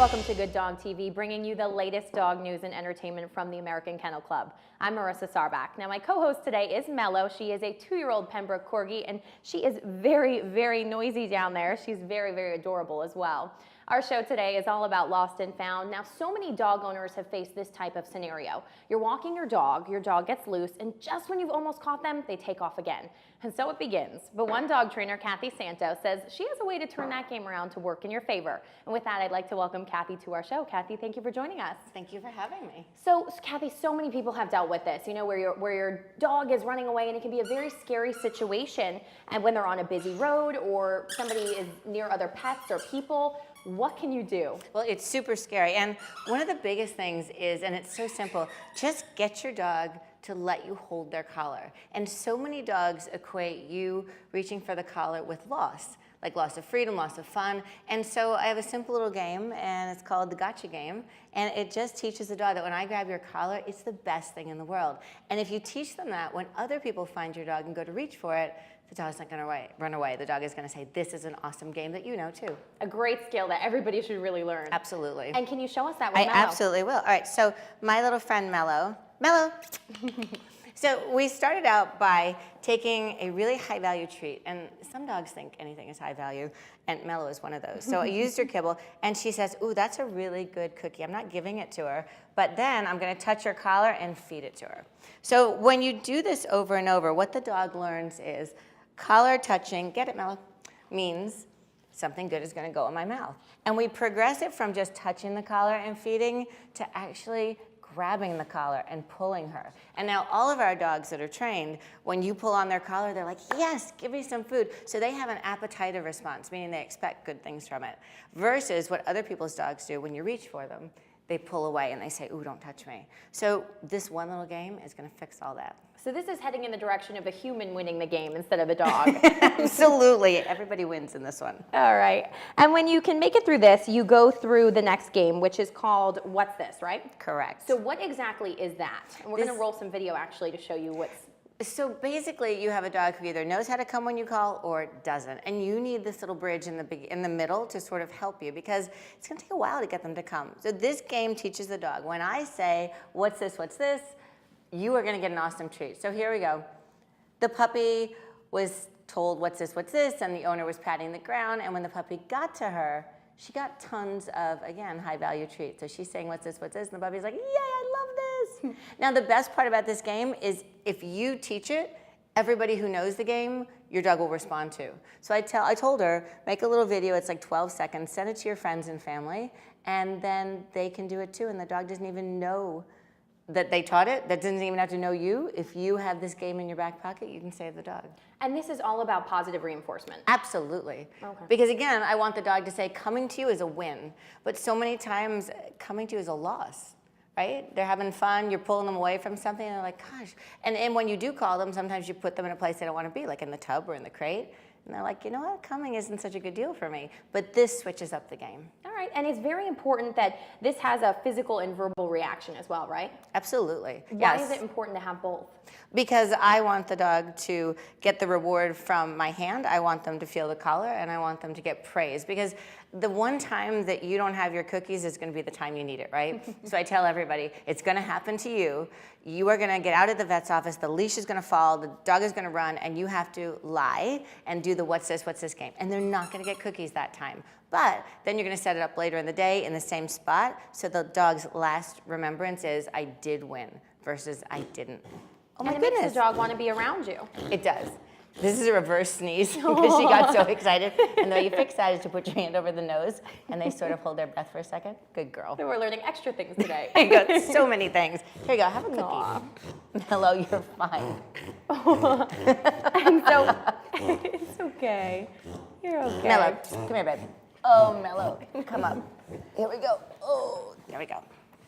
Welcome to Good Dog TV, bringing you the latest dog news and entertainment from the American Kennel Club. I'm Marissa Sarbach. Now, my co-host today is Mello. She is a 2-year-old Pembroke Corgi, and she is very, very noisy down there. She's very, very adorable as well. Our show today is all about lost and found. Now, so many dog owners have faced this type of scenario. You're walking your dog gets loose, and just when you've almost caught them, they take off again. And so it begins. But one dog trainer, Akc Santo, says she has a way to turn that game around to work in your favor. And with that, I'd like to welcome Akc to our show. Akc, thank you for joining us. Thank you for having me. So, Akc, so many people have dealt with this, you know, where your dog is running away, and it can be a very scary situation. And when they're on a busy road or somebody is near other pets or people, what can you do? Well, it's super scary. And one of the biggest things is, and it's so simple, just get your dog to let you hold their collar. And so many dogs equate you reaching for the collar with loss, like loss of freedom, loss of fun. And so I have a simple little game, and it's called the Gotcha Game. And it just teaches the dog that when I grab your collar, it's the best thing in the world. And if you teach them that, when other people find your dog and go to reach for it, the dog's not going to run away. The dog is going to say, this is an awesome game that you know too. A great skill that everybody should really learn. Absolutely. And can you show us that with Mello? I absolutely will. All right, so my little friend Mello. So we started out by taking a really high value treat, and some dogs think anything is high value, and Mello is one of those. So I used her kibble, and she says, ooh, that's a really good cookie. I'm not giving it to her, but then I'm gonna touch her collar and feed it to her. So when you do this over and over, what the dog learns is collar touching, get it, Mello, means something good is gonna go in my mouth. And we progress it from just touching the collar and feeding to actually grabbing the collar and pulling her. And now all of our dogs that are trained, when you pull on their collar, they're like, yes, give me some food. So they have an appetitive response, meaning they expect good things from it. Versus what other people's dogs do when you reach for them, they pull away and they say, ooh, don't touch me. So this one little game is gonna fix all that. So this is heading in the direction of a human winning the game instead of a dog. Absolutely, everybody wins in this one. All right, and when you can make it through this, you go through the next game, which is called What's This, right? Correct. So what exactly is that? And we're gonna roll some video actually to show you what's... So basically, you have a dog who either knows how to come when you call or doesn't, and you need this little bridge in the middle to sort of help you, because it's gonna take a while to get them to come. So this game teaches the dog, when I say, what's this, you are gonna get an awesome treat. So here we go. The puppy was told, what's this, and the owner was patting the ground, and when the puppy got to her, she got tons of, again, high value treats. So she's saying, what's this, and the puppy's like, yay, I love this. Now the best part about this game is if you teach it, everybody who knows the game, your dog will respond to. So I told her, make a little video, it's like 12 seconds, send it to your friends and family, and then they can do it too, and the dog doesn't even know that they taught it, that doesn't even have to know you. If you have this game in your back pocket, you can save the dog. And this is all about positive reinforcement. Absolutely. Okay. Because again, I want the dog to say, coming to you is a win, but so many times, coming to you is a loss, right? They're having fun, you're pulling them away from something, and they're like, gosh. And when you do call them, sometimes you put them in a place they don't want to be, like in the tub or in the crate, and they're like, you know what, coming isn't such a good deal for me. But this switches up the game. All right, and it's very important that this has a physical and verbal reaction as well, right? Absolutely. Why is it important to have both? Because I want the dog to get the reward from my hand, I want them to feel the collar, and I want them to get praise. Because the one time that you don't have your cookies is gonna be the time you need it, right? So I tell everybody, it's gonna happen to you. You are gonna get out of the vet's office, the leash is gonna fall, the dog is gonna run, and you have to lie and do the what's this game. And they're not gonna get cookies that time. But then you're gonna set it up later in the day in the same spot, so the dog's last remembrance is, I did win, versus I didn't. Oh my goodness. And it makes the dog want to be around you. It does. This is a reverse sneeze because she got so excited. And though you fix that is to put your hand over the nose and they sort of hold their breath for a second. Good girl. So we're learning extra things today. I got so many things. Here you go, have a cookie. Hello, you're fine. And so, it's okay. You're okay. Mello, come here, babe. Oh, Mello, come up. Here we go. Oh, there we go.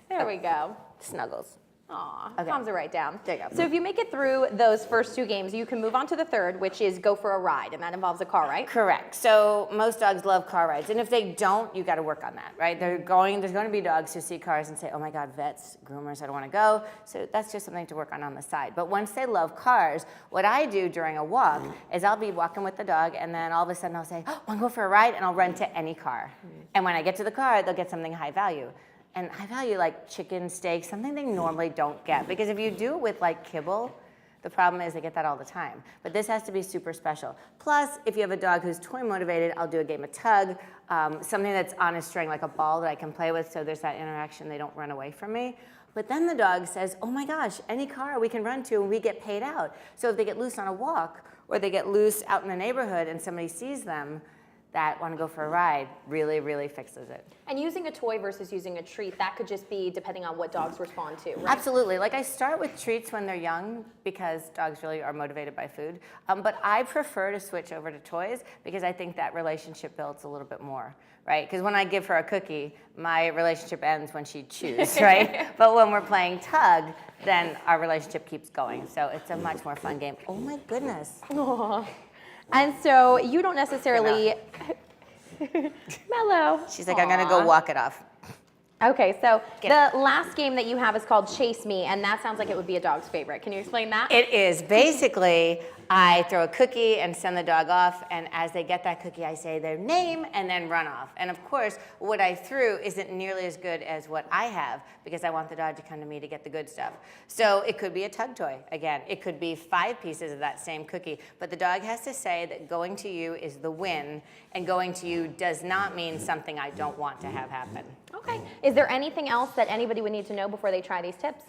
There we go. Snuggles. Aw, Okay. Tom's a write down. There you go. So if you make it through those first 2 games, you can move on to the third, which is go for a ride, and that involves a car, right? Correct. So most dogs love car rides, and if they don't, you got to work on that, right? There's going to be dogs who see cars and say, "Oh my God, vets, groomers, I don't want to go." So that's just something to work on the side. But once they love cars, what I do during a walk is I'll be walking with the dog, and then all of a sudden I'll say, "Oh, want to go for a ride?" and I'll run to any car. And when I get to the car, they'll get something high value. And high value like chicken, steak, something they normally don't get. Because if you do it with like kibble, the problem is they get that all the time. But this has to be super special. Plus, if you have a dog who's toy motivated, I'll do a game of tug, something that's on a string, like a ball that I can play with, so there's that interaction, they don't run away from me. But then the dog says, "Oh my gosh, any car we can run to and we get paid out." So if they get loose on a walk, or they get loose out in the neighborhood and somebody sees them that want to go for a ride, really, really fixes it. And using a toy versus using a treat, that could just be depending on what dogs respond to, right? Absolutely. Like I start with treats when they're young because dogs really are motivated by food. But I prefer to switch over to toys because I think that relationship builds a little bit more, right? Because when I give her a cookie, my relationship ends when she chews, right? But when we're playing tug, then our relationship keeps going. So it's a much more fun game. Oh my goodness. Aww. And so you don't necessarily, Mellow. She's like, "I'm gonna go walk it off." Okay, so the last game that you have is called Chase Me, and that sounds like it would be a dog's favorite. Can you explain that? It is. Basically, I throw a cookie and send the dog off, and as they get that cookie, I say their name and then run off. And of course, what I threw isn't nearly as good as what I have because I want the dog to come to me to get the good stuff. So it could be a tug toy. Again, it could be 5 pieces of that same cookie, but the dog has to say that going to you is the win, and going to you does not mean something I don't want to have happen. Okay. Is there anything else that anybody would need to know before they try these tips?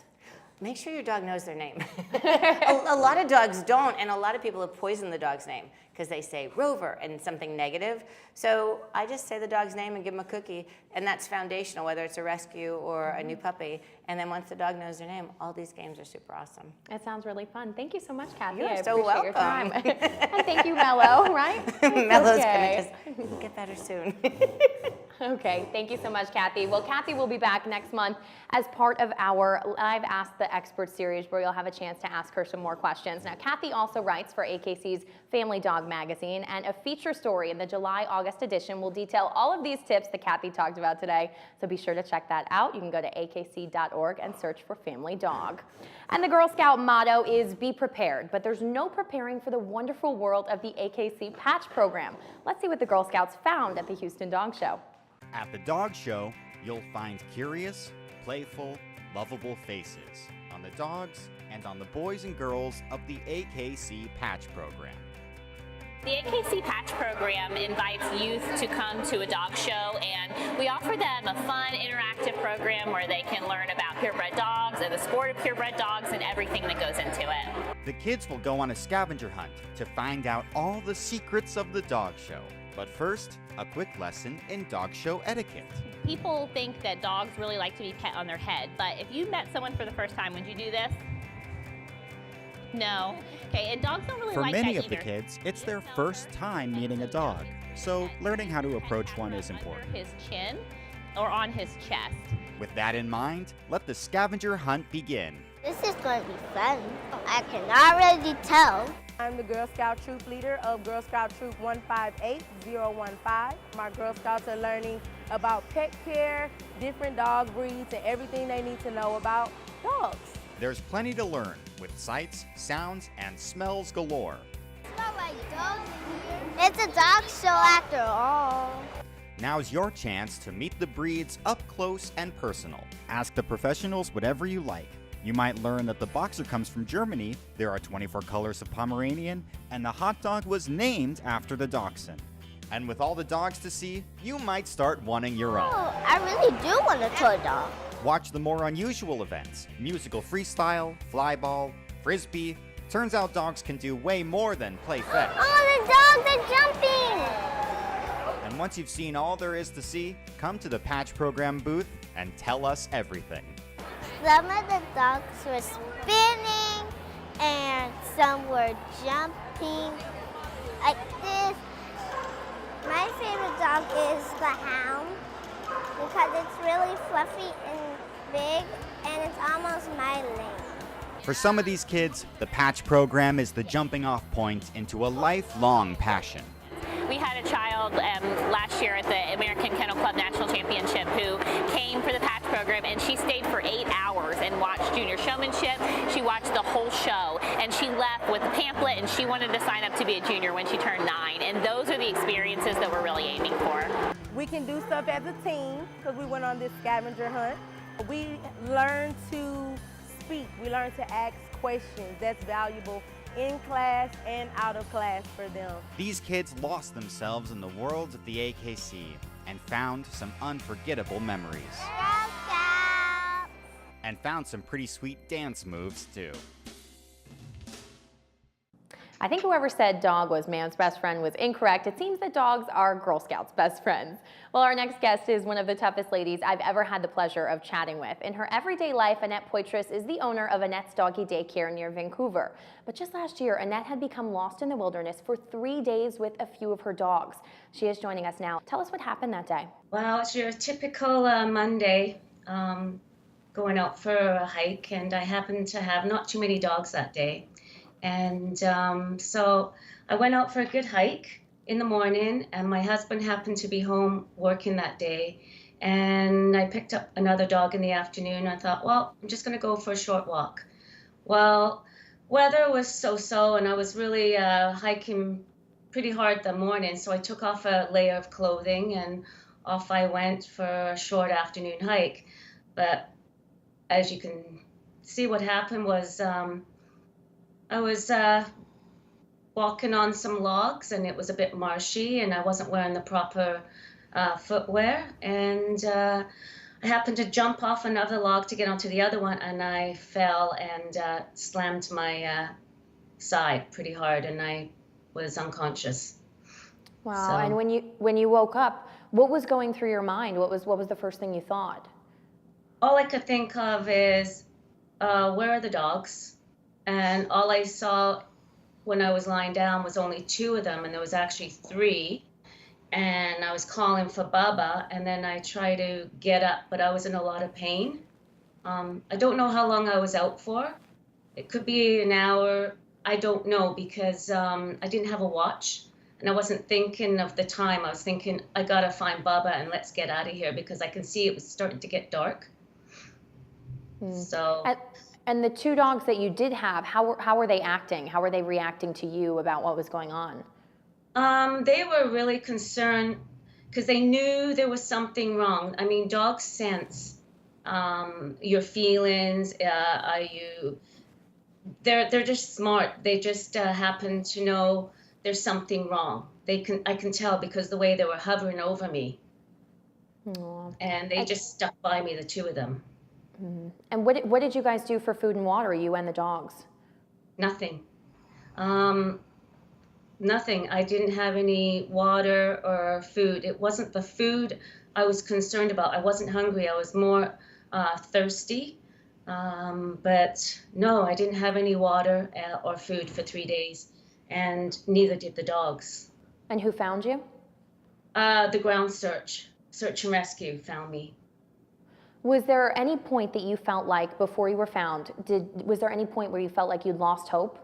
Make sure your dog knows their name. a lot of dogs don't, and a lot of people have poisoned the dog's name because they say Rover and something negative. So I just say the dog's name and give them a cookie, and that's foundational, whether it's a rescue or a new puppy. And then once the dog knows their name, all these games are super awesome. It sounds really fun. Thank you so much, Kathy. You're I so appreciate your welcome. time. And thank you, Mellow, right? Mello's okay. gonna just get better soon. Okay, thank you so much, Kathy. Well, Kathy will be back next month as part of our Live Ask the Expert series where you'll have a chance to ask her some more questions. Now, Kathy also writes for AKC's Family Dog magazine, and a feature story in the July-August edition will detail all of these tips that Kathy talked about today, so be sure to check that out. You can go to akc.org and search for Family Dog. And the Girl Scout motto is be prepared, but there's no preparing for the wonderful world of the AKC Patch Program. Let's see what the Girl Scouts found at the Houston Dog Show. At the dog show, you'll find curious, playful, lovable faces on the dogs and on the boys and girls of the AKC Patch Program. The AKC Patch Program invites youth to come to a dog show, and we offer them a fun, interactive program where they can learn about purebred dogs and the sport of purebred dogs and everything that goes into it. The kids will go on a scavenger hunt to find out all the secrets of the dog show. But first, a quick lesson in dog show etiquette. People think that dogs really like to be pet on their head, but if you met someone for the first time, would you do this? No. Okay, and dogs don't really For like that many of the either. kids, it's their first time meeting a dog, so learning how to approach one is important. Under his chin or on his chest. With that in mind, let the scavenger hunt begin. This is going to be fun. I can already tell. I'm the Girl Scout Troop Leader of Girl Scout Troop 158015. My Girl Scouts are learning about pet care, different dog breeds, and everything they need to know about dogs. There's plenty to learn with sights, sounds, and smells galore. Smell like dogs in here. It's a dog show after all. Now's your chance to meet the breeds up close and personal. Ask the professionals whatever you like. You might learn that the boxer comes from Germany, there are 24 colors of Pomeranian, and the hot dog was named after the dachshund. And with all the dogs to see, you might start wanting your own. Oh, I really do want a toy dog. Watch the more unusual events, musical freestyle, flyball, frisbee. Turns out dogs can do way more than play fetch. Oh, the dogs are jumping! And once you've seen all there is to see, come to the Patch Program booth and tell us everything. Some of the dogs were spinning and some were jumping like this. My favorite dog is the hound because it's really fluffy and big and it's almost my lane. For some of these kids, the patch program is the jumping off point into a lifelong passion. We had a child last year at the American Kennel Club National Championship who came for the patch program, and she stayed for 8 hours and watched junior showmanship. She watched the whole show, and she left with a pamphlet, and she wanted to sign up to be a junior when she turned 9. And those are the experiences that we're really aiming for. We can do stuff as a team because we went on this scavenger hunt. We learned to speak. We learned to ask questions. That's valuable in class and out of class for them. These kids lost themselves in the world of the AKC and found some unforgettable memories. Girl Scouts! And found some pretty sweet dance moves too. I think whoever said dog was man's best friend was incorrect. It seems that dogs are Girl Scouts' best friends. Well, our next guest is one of the toughest ladies I've ever had the pleasure of chatting with. In her everyday life, Annette Poitras is the owner of Annette's Doggy Daycare near Vancouver. But just last year, Annette had become lost in the wilderness for 3 days with a few of her dogs. She is joining us now. Tell us what happened that day. Well, it's your typical Monday, going out for a hike, and I happened to have not too many dogs that day. And so I went out for a good hike in the morning, and my husband happened to be home working that day. And I picked up another dog in the afternoon. I thought, well, I'm just going to go for a short walk. Well, weather was so-so, and I was really hiking pretty hard that morning. So I took off a layer of clothing, and off I went for a short afternoon hike. But as you can see, what happened was I was walking on some logs, and it was a bit marshy, and I wasn't wearing the proper footwear, and I happened to jump off another log to get onto the other one, and I fell and slammed my side pretty hard, and I was unconscious. Wow. So, And when you woke up, what was going through your mind? What was the first thing you thought? all I could think of is, where are the dogs? And all I saw when I was lying down was only 2 of them, and there was actually 3. And I was calling for Bubba, and then I tried to get up, but I was in a lot of pain. I don't know how long I was out for. It could be an hour. I don't know, because I didn't have a watch, and I wasn't thinking of the time. I was thinking, I gotta find Bubba and let's get out of here, because I can see it was starting to get dark. So. And the 2 dogs that you did have, how were they acting? How were they reacting to you about what was going on? They were really concerned because they knew there was something wrong. I mean, dogs sense your feelings. They're just smart. They just happen to know there's something wrong. I can tell because the way they were hovering over me. Aww. And they just stuck by me, the 2 of them. Mm-hmm. And what did you guys do for food and water, you and the dogs? Nothing. Nothing. I didn't have any water or food. It wasn't the food I was concerned about. I wasn't hungry. I was more thirsty. But no, I didn't have any water or food for 3 days, and neither did the dogs. And who found you? The ground search and rescue found me. Was there any point that you felt like, before you were found, was there any point where you felt like you'd lost hope?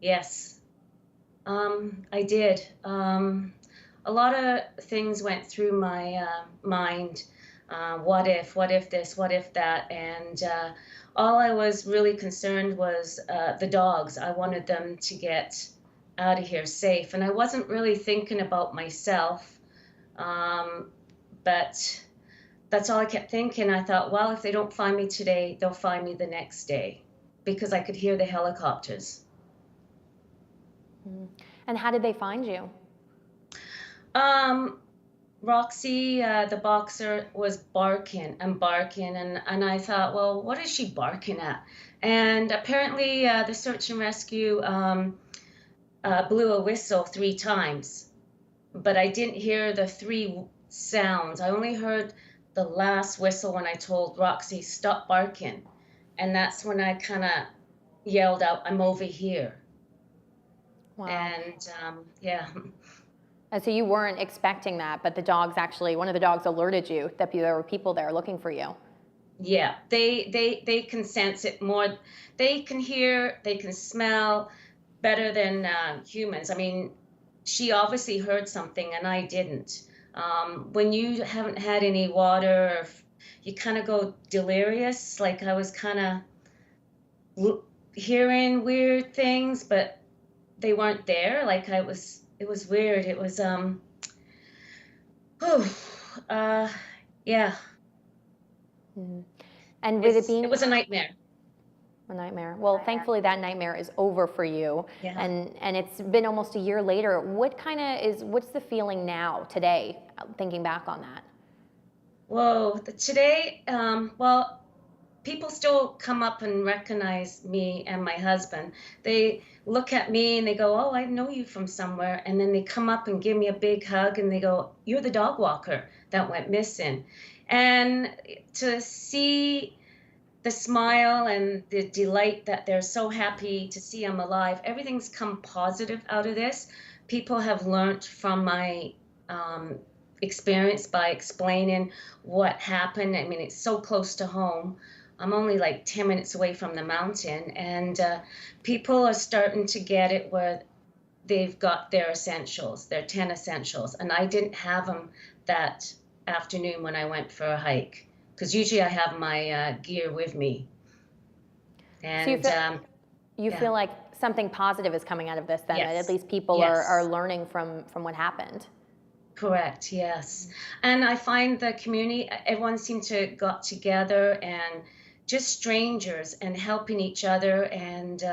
Yes, I did. A lot of things went through my mind. What if this, what if that? And all I was really concerned was the dogs. I wanted them to get out of here safe. And I wasn't really thinking about myself. But that's all I kept thinking. I thought, well, if they don't find me today, they'll find me the next day, because I could hear the helicopters. And how did they find you? Roxy, the boxer, was barking and barking, and I thought, well, what is she barking at? And apparently the search and rescue blew a whistle 3 times, but I didn't hear the 3 sounds. I only heard the last whistle when I told Roxy, stop barking. And that's when I kind of yelled out, I'm over here. Wow. And yeah. And so you weren't expecting that, but the dogs actually, one of the dogs alerted you that there were people there looking for you. Yeah, they can sense it more. They can hear, they can smell better than humans. I mean, she obviously heard something and I didn't. When you haven't had any water, or you kind of go delirious. Like I was kind of hearing weird things, but they weren't there. Like it was weird. It was yeah. And with it being It was a nightmare. a nightmare. Well, thankfully that nightmare is over for you. Yeah. And it's been almost a year later. What's the feeling now, today, thinking back on that? Whoa, today, well, people still come up and recognize me and my husband. They look at me and they go, "Oh, I know you from somewhere." And then they come up and give me a big hug and they go, "You're the dog walker that went missing." And to see the smile and the delight that they're so happy to see I'm alive, everything's come positive out of this. People have learned from my experience by explaining what happened. I mean, it's so close to home. I'm only like 10 minutes away from the mountain, and people are starting to get it where they've got their essentials, their 10 essentials, and I didn't have them that afternoon when I went for a hike, because usually I have my gear with me. And So you feel like something positive is coming out of this then, that Yes. at least people Yes. are learning from what happened. Correct, yes. And I find the community, everyone seemed to got together and just strangers and helping each other. And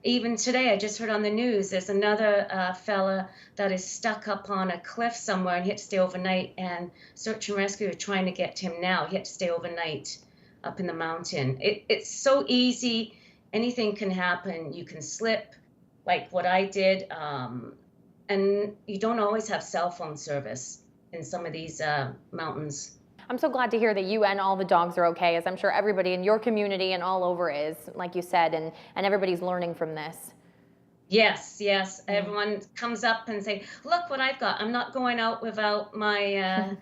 even today, I just heard on the news, there's another fella that is stuck up on a cliff somewhere and he had to stay overnight, and search and rescue are trying to get him now. He had to stay overnight up in the mountain. It's so easy. Anything can happen. You can slip like what I did. And you don't always have cell phone service in some of these mountains. I'm so glad to hear that you and all the dogs are okay, as I'm sure everybody in your community and all over is, like you said, and everybody's learning from this. Yes, yes. Everyone comes up and say, "Look what I've got. I'm not going out without my,"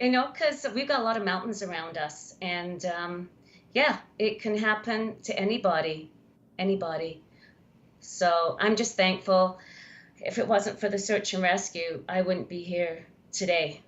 because we've got a lot of mountains around us. And yeah, it can happen to anybody. So I'm just thankful. If it wasn't for the search and rescue, I wouldn't be here today.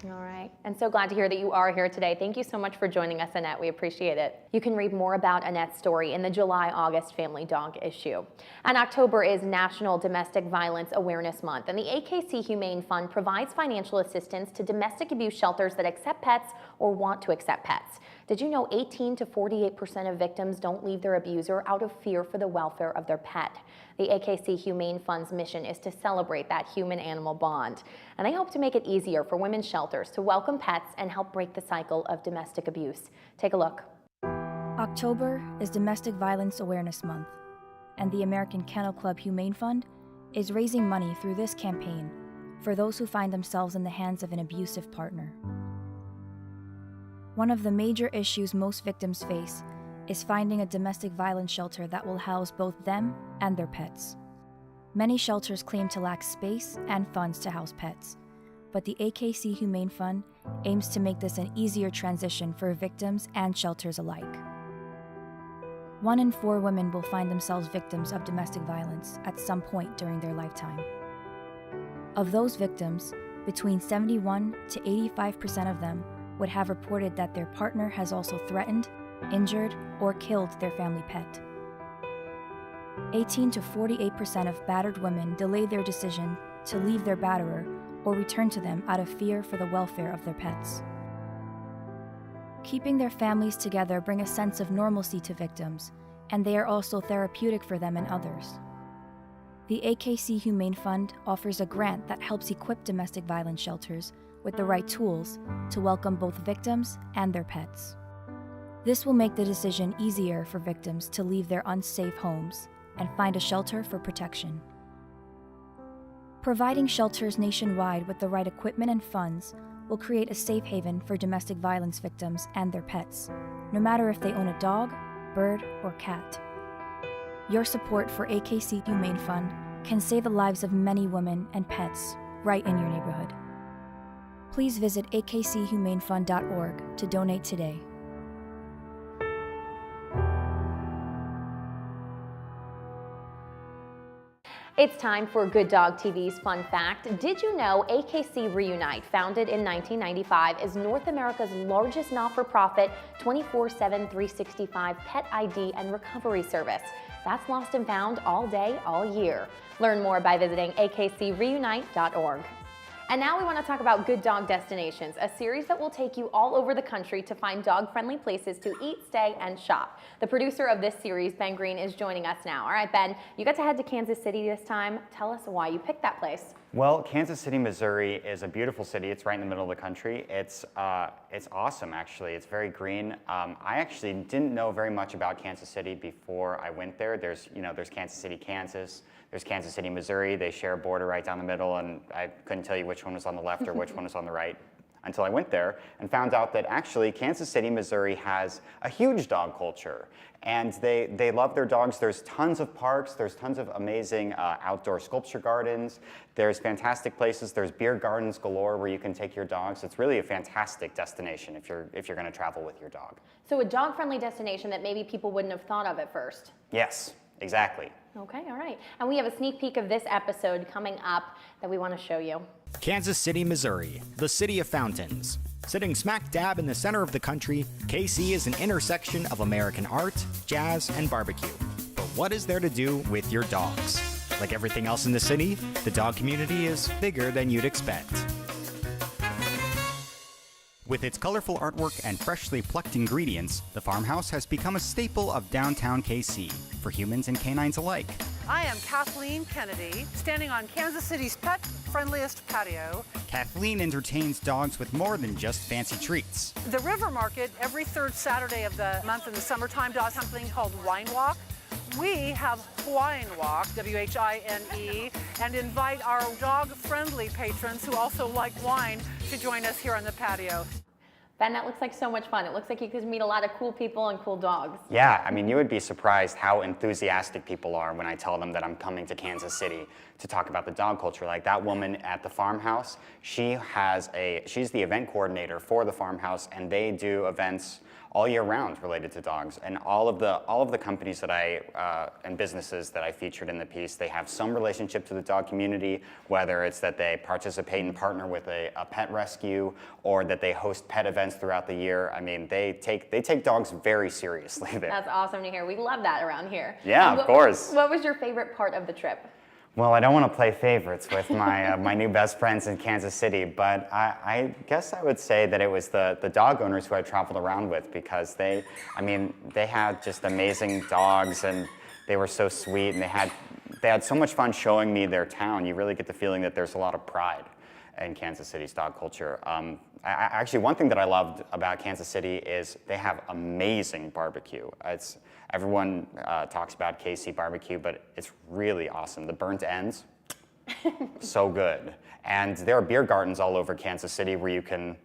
All right. And so glad to hear that you are here today. Thank you so much for joining us, Annette. We appreciate it. You can read more about Annette's story in the July-August Family Dog issue. And October is National Domestic Violence Awareness Month, and the AKC Humane Fund provides financial assistance to domestic abuse shelters that accept pets or want to accept pets. Did you know 18 to 48% of victims don't leave their abuser out of fear for the welfare of their pet? The AKC Humane Fund's mission is to celebrate that human-animal bond, and they hope to make it easier for women's shelters to welcome pets and help break the cycle of domestic abuse. Take a look. October is Domestic Violence Awareness Month, and the American Kennel Club Humane Fund is raising money through this campaign for those who find themselves in the hands of an abusive partner. One of the major issues most victims face is finding a domestic violence shelter that will house both them and their pets. Many shelters claim to lack space and funds to house pets, but the AKC Humane Fund aims to make this an easier transition for victims and shelters alike. 1 in 4 women will find themselves victims of domestic violence at some point during their lifetime. Of those victims, between 71 to 85% of them would have reported that their partner has also threatened, injured, or killed their family pet. 18 to 48% of battered women delay their decision to leave their batterer or return to them out of fear for the welfare of their pets. Keeping their families together bring a sense of normalcy to victims, and they are also therapeutic for them and others. The AKC Humane Fund offers a grant that helps equip domestic violence shelters with the right tools to welcome both victims and their pets. This will make the decision easier for victims to leave their unsafe homes and find a shelter for protection. Providing shelters nationwide with the right equipment and funds will create a safe haven for domestic violence victims and their pets, no matter if they own a dog, bird, or cat. Your support for AKC Humane Fund can save the lives of many women and pets right in your neighborhood. Please visit akchumanefund.org to donate today. It's time for Good Dog TV's Fun Fact. Did you know AKC Reunite, founded in 1995, is North America's largest not-for-profit 24/7, 365 pet ID and recovery service? That's lost and found all day, all year. Learn more by visiting akcreunite.org. And now we want to talk about Good Dog Destinations, a series that will take you all over the country to find dog-friendly places to eat, stay, and shop. The producer of this series, Ben Green, is joining us now. All right, Ben, you got to head to Kansas City this time. Tell us why you picked that place. Well, Kansas City, Missouri is a beautiful city. It's right in the middle of the country. It's awesome, actually. It's very green. I actually didn't know very much about Kansas City before I went there. There's Kansas City, Kansas. There's Kansas City, Missouri. They share a border right down the middle, and I couldn't tell you which one was on the left or which one was on the right until I went there and found out that actually Kansas City, Missouri has a huge dog culture. And they love their dogs. There's tons of parks. There's tons of amazing outdoor sculpture gardens. There's fantastic places. There's beer gardens galore where you can take your dogs. It's really a fantastic destination if you're going to travel with your dog. So a dog-friendly destination that maybe people wouldn't have thought of at first. Yes, exactly. Okay, all right. And we have a sneak peek of this episode coming up that we want to show you. Kansas City, Missouri, the city of fountains. Sitting smack dab in the center of the country, KC is an intersection of American art, jazz, and barbecue. But what is there to do with your dogs? Like everything else in the city, the dog community is bigger than you'd expect. With its colorful artwork and freshly plucked ingredients, the farmhouse has become a staple of downtown KC for humans and canines alike. I am Kathleen Kennedy, standing on Kansas City's pet-friendliest patio. Kathleen entertains dogs with more than just fancy treats. The River Market, every third Saturday of the month in the summertime, does something called Wine Walk. We have Wine Walk, W-H-I-N-E, and invite our dog-friendly patrons who also like wine to join us here on the patio. Ben, that looks like so much fun. It looks like you could meet a lot of cool people and cool dogs. Yeah, I mean, you would be surprised how enthusiastic people are when I tell them that I'm coming to Kansas City to talk about the dog culture. Like that woman at the farmhouse, she's the event coordinator for the farmhouse, and they do events all year round related to dogs. And all of the companies that and businesses that I featured in the piece, they have some relationship to the dog community, whether it's that they participate and partner with a pet rescue or that they host pet events throughout the year. I mean, they take dogs very seriously there. That's awesome to hear. We love that around here. Yeah, of course. What was your favorite part of the trip? Well, I don't want to play favorites with my my new best friends in Kansas City, but I guess I would say that it was the dog owners who I traveled around with, because they had just amazing dogs, and they were so sweet, and they had so much fun showing me their town. You really get the feeling that there's a lot of pride in Kansas City's dog culture. Actually, one thing that I loved about Kansas City is they have amazing barbecue. Everyone talks about KC barbecue, but it's really awesome. The burnt ends, so good. And there are beer gardens all over Kansas City where you can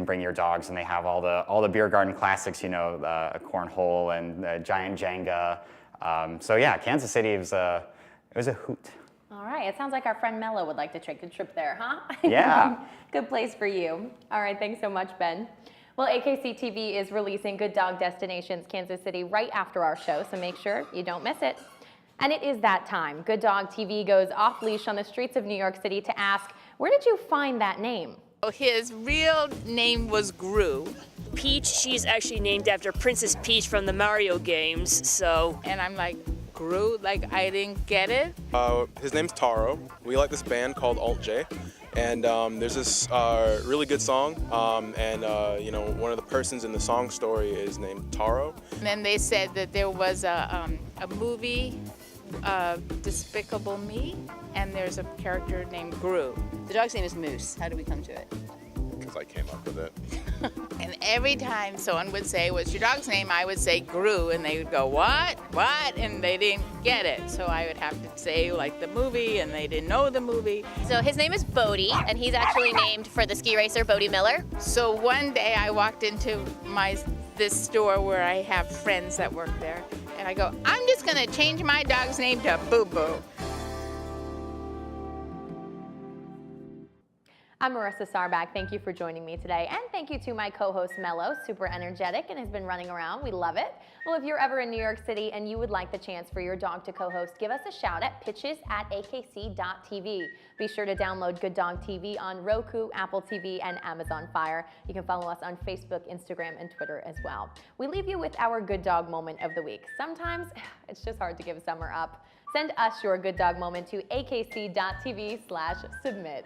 bring your dogs, and they have all the beer garden classics, a cornhole and giant Jenga. So yeah, Kansas City it was a hoot. All right, it sounds like our friend Mello would like to take the trip there, huh? Yeah. Good place for you. All right, thanks so much, Ben. Well, AKC TV is releasing Good Dog Destinations Kansas City right after our show, so make sure you don't miss it. And it is that time. Good Dog TV goes off-leash on the streets of New York City to ask, where did you find that name? His real name was Gru. Peach, she's actually named after Princess Peach from the Mario games, so. And I'm like, Gru? Like, I didn't get it? His name's Taro. We like this band called Alt J. And there's this really good song, and one of the persons in the song story is named Taro. And then they said that there was a movie, Despicable Me, and there's a character named Gru. The dog's name is Moose. How did we come to it? Because I came up with it. And every time someone would say, what's your dog's name? I would say Gru, and they would go, what? What? And they didn't get it. So I would have to say, like, the movie, and they didn't know the movie. So his name is Bodie, and he's actually named for the ski racer Bodie Miller. So one day I walked into this store where I have friends that work there, and I go, I'm just going to change my dog's name to Boo Boo. I'm Marissa Sarbach. Thank you for joining me today. And thank you to my co-host, Mello, super energetic and has been running around. We love it. Well, if you're ever in New York City and you would like the chance for your dog to co-host, give us a shout at pitches@akc.tv. Be sure to download Good Dog TV on Roku, Apple TV, and Amazon Fire. You can follow us on Facebook, Instagram, and Twitter as well. We leave you with our Good Dog moment of the week. Sometimes it's just hard to give summer up. Send us your Good Dog moment to akc.tv/submit.